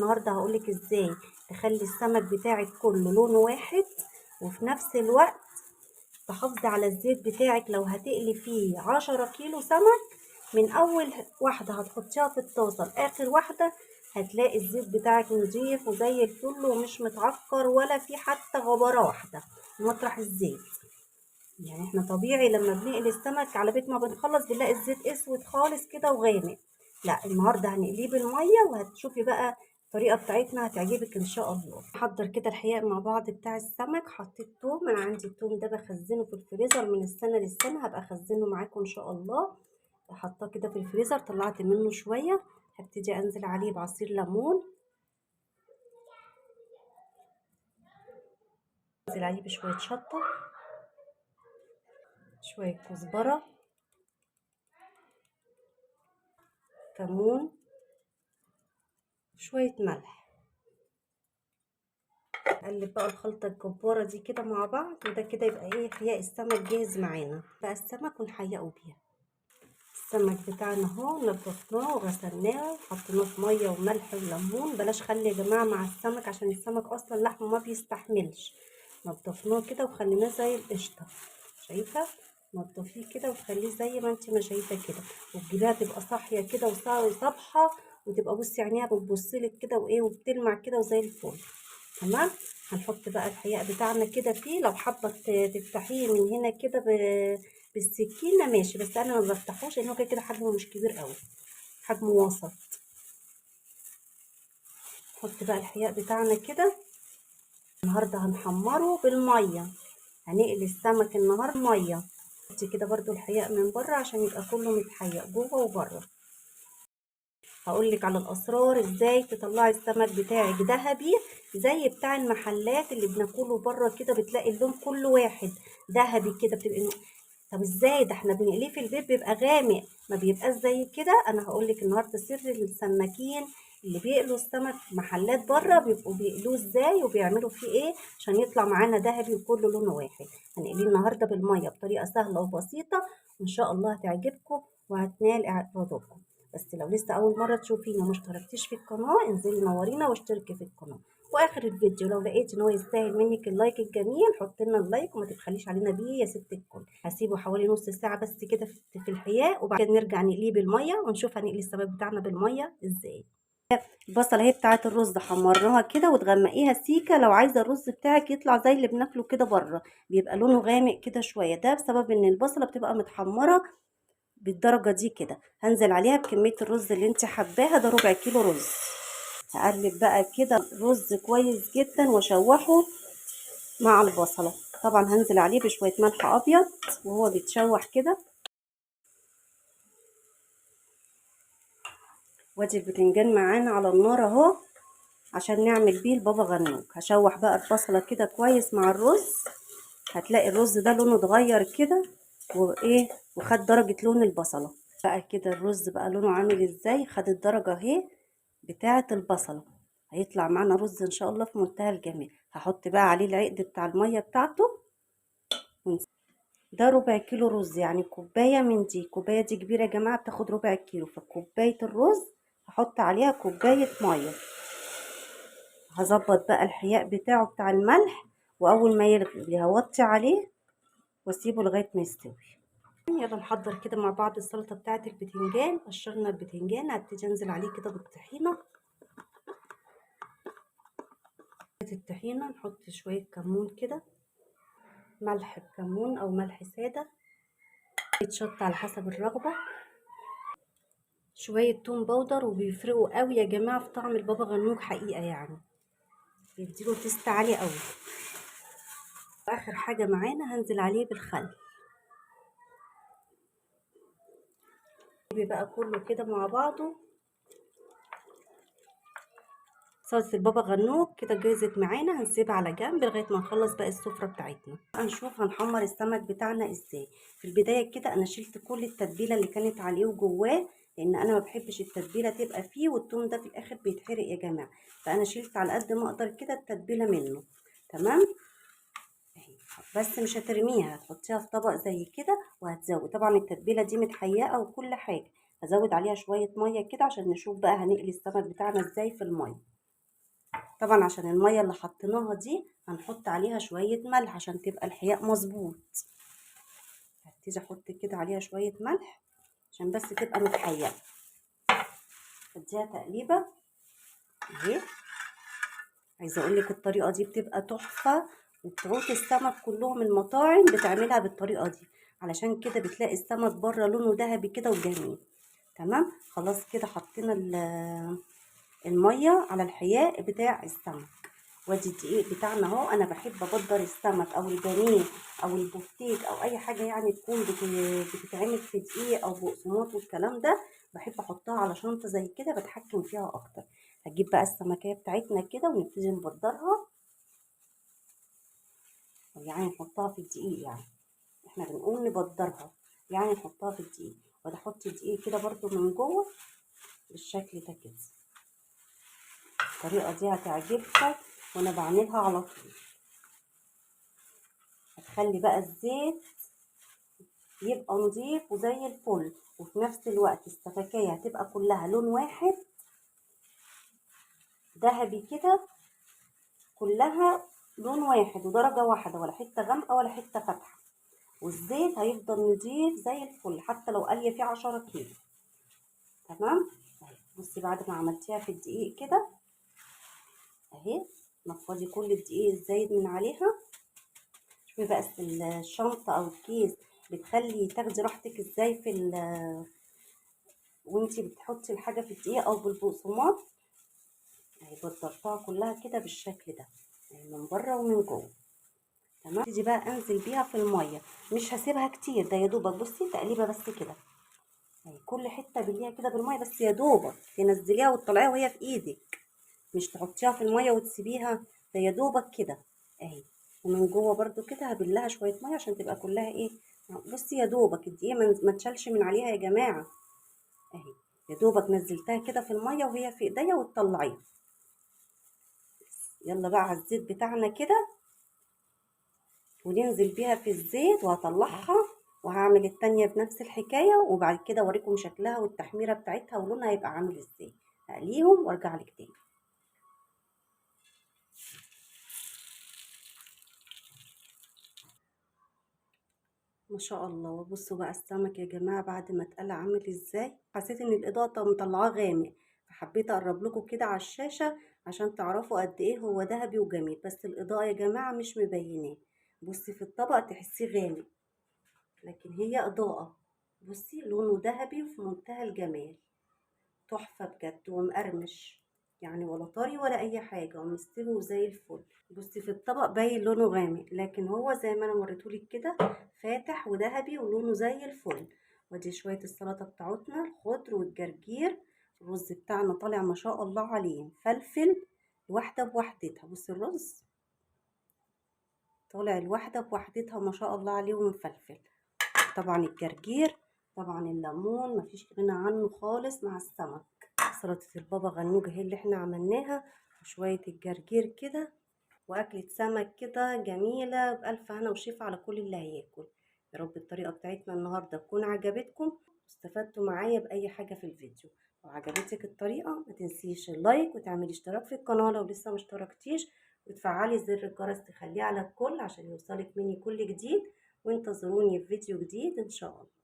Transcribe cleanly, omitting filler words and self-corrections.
النهارده هقولك ازاي تخلي السمك بتاعك كله لونه واحد، وفي نفس الوقت تحافظي على الزيت بتاعك. لو هتقلي فيه 10 كيلو سمك، من اول واحده هتحطيها في الطاسه لاخر واحده هتلاقي الزيت بتاعك نضيف وزي الفل ومش متعكر ولا في حتى غبره واحده مطرح الزيت. يعني احنا طبيعي لما بنقلي السمك على بيت ما بنخلص بنلاقي الزيت اسود خالص كده وغامق. لا، النهارده هنقليه بالميه وهتشوفي بقى الطريقه بتاعتنا هتعجبك ان شاء الله. نحضر كده الحقيق مع بعض بتاع السمك. حطيت توم، انا عندي التوم ده بخزنه في الفريزر من السنه للسنه، هبقى اخزنه معاكم ان شاء الله. حطاه كده في الفريزر، طلعت منه شويه، هبتدي انزل عليه بعصير ليمون، انزل عليه بشويه شطه، شويه كزبره، كمون، شويه ملح. نقلب بقى الخلطة الجبارة دي كده مع بعض، وده كده يبقى ايه حياء السمك جاهز معانا. بقى السمك ونحيقه بيها. السمك بتاعنا اهو نضفناه وغسلناه وحطيناه في ميه وملح وليمون. بلاش خلي يا جماعه مع السمك عشان السمك اصلا لحمه ما بيستحملش. نضفناه كده وخليناه زي القشطه، شايفه؟ نضفيه كده وخليه زي ما انت ما شايفه كده، وتجيبيها تبقى صاحيه كده وصابحه، وتبقى بصي عينيها بتبصلك كده وايه وبتلمع كده وزي الفل. تمام. هنحط بقى الحقيقة بتاعنا كده فيه. لو حابة تفتحيه من هنا كده بالسكينة ماشي، بس انا ما بفتحوش لان هو كده كده حجمه مش كبير قوي، حجمه وسط. نحط بقى الحقيقة بتاعنا كده. النهارده هنحمره بالمية، هنقلي السمك النهارده مية. حطي كده برضو الحقيقة من بره عشان يبقى كله متحيق جوه وبره. هقولك على الاسرار ازاي تطلعي السمك بتاعك ذهبي زي بتاع المحلات اللي بناكله بره كده، بتلاقي اللون كله واحد ذهبي كده. بتبقى طب ازاي ده احنا بنقليه في البيت بيبقى غامق ما بيبقاش زي كده. انا هقولك النهارده سر السماكين اللي بيقلوا السمك محلات بره بيبقوا بيقلوه ازاي وبيعملوا فيه ايه عشان يطلع معانا ذهبي وكله لونه واحد. هنقليه النهارده بالميه بطريقه سهله وبسيطه وان شاء الله هتعجبكم وهتنال اعجابكم. بس لو لسه اول مره تشوفينا وما اشتركتيش في القناه انزلي نورينا واشتركي في القناه. واخر الفيديو لو لقيت ان هو يستاهل منك اللايك الجميل حط لنا اللايك وما تبخليش علينا بيه يا ست الكل. هسيبه حوالي نص ساعه بس كده في الحياه، وبعد كده نرجع نقليه بالميه ونشوف هنقلي السمك بتاعنا بالميه ازاي. البصله اهي بتاعه الرز حمرناها كده وتغمقيها سيكه. لو عايزه الرز بتاعك يطلع زي اللي بناكله كده بره بيبقى لونه غامق كده شويه، ده بسبب ان البصله بتبقى متحمره بالدرجه دي كده. هنزل عليها بكميه الرز اللي انت حباها، ده ربع كيلو رز. هقلب بقى كده الرز كويس جدا واشوحه مع البصله. طبعا هنزل عليه بشويه ملح ابيض وهو بيتشوح كده. وادي البتنجان معانا على النار اهو عشان نعمل بيه البابا غنوج. هشوح بقى البصله كده كويس مع الرز. هتلاقي الرز ده لونه اتغير كده وايه وخد درجه لون البصله. بقى كده الرز بقى لونه عامل ازاي، خد الدرجه اهي بتاعه البصله. هيطلع معانا رز ان شاء الله في منتهى الجمال. هحط بقى عليه العقد بتاع الميه بتاعته. ده ربع كيلو رز، يعني كوبايه من دي. كوبايه دي كبيره يا جماعه بتاخد ربع كيلو، فكوبايه الرز هحط عليها كوبايه ميه. هظبط بقى الحياء بتاعه بتاع الملح، واول ما يغلي هوطي عليه واسيبه لغايه ما يستوي. يلا نحضر كده مع بعض السلطه بتاعه البتنجان. قشرنا البتنجان، هبتدي انزل عليه كده بالطحينه. الطحينه نحط شويه كمون كده، ملح بكمون او ملح ساده، شطه على حسب الرغبه، شويه توم باودر، وبيفرقوا قوي يا جماعه في طعم البابا غنوج حقيقه، يعني بيديله تيست عالي قوي. اخر حاجه معانا هنزل عليه بالخل. بقى كله كده مع بعضه. صلصه البابا غنوج كده جهزت معانا، هنسيبها على جنب لغايه ما نخلص باقي السفره بتاعتنا. هنشوف هنحمر السمك بتاعنا ازاي. في البدايه كده انا شلت كل التتبيله اللي كانت عليه وجواه، لان انا ما بحبش التتبيله تبقى فيه والثوم ده في الاخر بيتحرق يا جماعه، فانا شلت على قد ما اقدر كده التتبيله منه. تمام اهي. بس مش هترميها، هتحطيها في طبق زي كده وهتزود. طبعا التتبيله دي متحيقه وكل حاجه، هزود عليها شويه ميه كده عشان نشوف بقى هنقلي السمك بتاعنا ازاي في الميه. طبعا عشان المية اللي حطيناها دي هنحط عليها شوية ملح عشان تبقى الحياء مظبوط. هبتدي احط كده عليها شوية ملح عشان بس تبقى متحيقة. اديها تقليبة اهي. عايزة اقولك الطريقة دي بتبقى تحفة، وبتعوت السمك كلهم المطاعم بتعملها بالطريقة دي، علشان كده بتلاقي السمك بره لونه ذهبي كده وجميل. تمام، خلاص كده حطينا المية على الحياء بتاع السمك. وادي الدقيق بتاعنا اهو. انا بحب ابدر السمك او البانيه او البفتيك او اي حاجه يعني تكون بتتعمل في دقيق او بقسماط والكلام ده، بحب احطها على شنطه زي كده بتحكم فيها اكتر. هجيب بقى السمكيه بتاعتنا كده ونبتدي نبدرها، يعني نحطها في الدقيق. يعني احنا بنقول نبدرها، يعني نحطها في الدقيق. وده احط الدقيق كده برضو من جوه بالشكل ده كده. الطريقه دي هتعجبكم وانا بعملها على طول. هتخلي بقى الزيت يبقى نضيف وزي الفل، وفي نفس الوقت السمكية هتبقى كلها لون واحد ذهبي كده، كلها لون واحد ودرجة واحدة، ولا حتة غامقة ولا حتة فاتحة. والزيت هيفضل نضيف زي الفل حتى لو قالية فيه 10 كيلو. تمام. بصي بعد ما عملتيها في الدقيق كده اهي، نفضي كل الدقيق الزايد من عليها. شوفي بقى الشنطة او الكيس بتخلي تاخدي راحتك ازاي في وانتي بتحطي الحاجة في الدقيق او بالبقسماط. اهي بدرتها كلها كده بالشكل ده، يعني من بره ومن جوه. تمام. ابتدي بقى انزل بيها في الميه، مش هسيبها كتير، ده يا دوبك بصي تقليبه بس كده. اهي كل حته بليها كده بالميه، بس يا دوبك تنزليها وتطلعيها وهي في ايدك، مش تحطيها في الميه وتسيبيها، ده يا دوبك كده اهي. ومن جوه برده كده هبلها شويه ميه عشان تبقى كلها ايه. بصي يا دوبك الدقيقه ما تشالش من عليها يا جماعه اهي. يا دوبك نزلتها كده في الميه وهي في ايديا وتطلعيها. يلا بقى على الزيت بتاعنا كده وننزل بيها في الزيت، وهطلعها وهعمل التانية بنفس الحكاية، وبعد كده اوريكم شكلها والتحميرة بتاعتها ولونها هيبقى عامل ازاي. هقليهم وارجع لك تاني. ما شاء الله. بصوا بقى السمك يا جماعة بعد ما اتقلى عامل ازاي. حسيت ان الاضاءة مطلعاه غامق، فحبيت اقرب لكم كده على الشاشة عشان تعرفوا قد ايه هو ذهبي وجميل، بس الاضاءة يا جماعة مش مبيناه. بصي في الطبق تحسيه غامق، لكن هي اضاءة. بصي لونه ذهبي وفي منتهى الجمال، تحفة بجد ومقرمش، يعني ولا طري ولا اي حاجة، ومستوي وزي الفل. بصي في الطبق باين لونه غامق، لكن هو زي ما انا وريتهولك كده فاتح وذهبي ولونه زي الفل. ودي شوية السلطة بتاعتنا، الخضر والجرجير. الرز بتاعنا طالع ما شاء الله عليه مفلفل، واحدة بوحدتها. بصي الرز طالع الواحدة بوحدتها ما شاء الله عليه ومفلفل. طبعا الجرجير، طبعا الليمون مفيش غنى عنه خالص مع السمك. سلطة البابا غنوج اهي اللي احنا عملناها، وشوية الجرجير كده، واكلة سمك كده جميلة بألف هنا وشفا على كل اللي هياكل. يا رب الطريقة بتاعتنا النهاردة تكون عجبتكم واستفدتوا معايا بأي حاجة في الفيديو. لو عجبتك الطريقة ما تنسيش اللايك وتعملي اشتراك في القناة لو لسه مشتركتيش، وتفعلي زر الجرس تخليه على الكل عشان يوصلك مني كل جديد. وانتظروني في فيديو جديد ان شاء الله.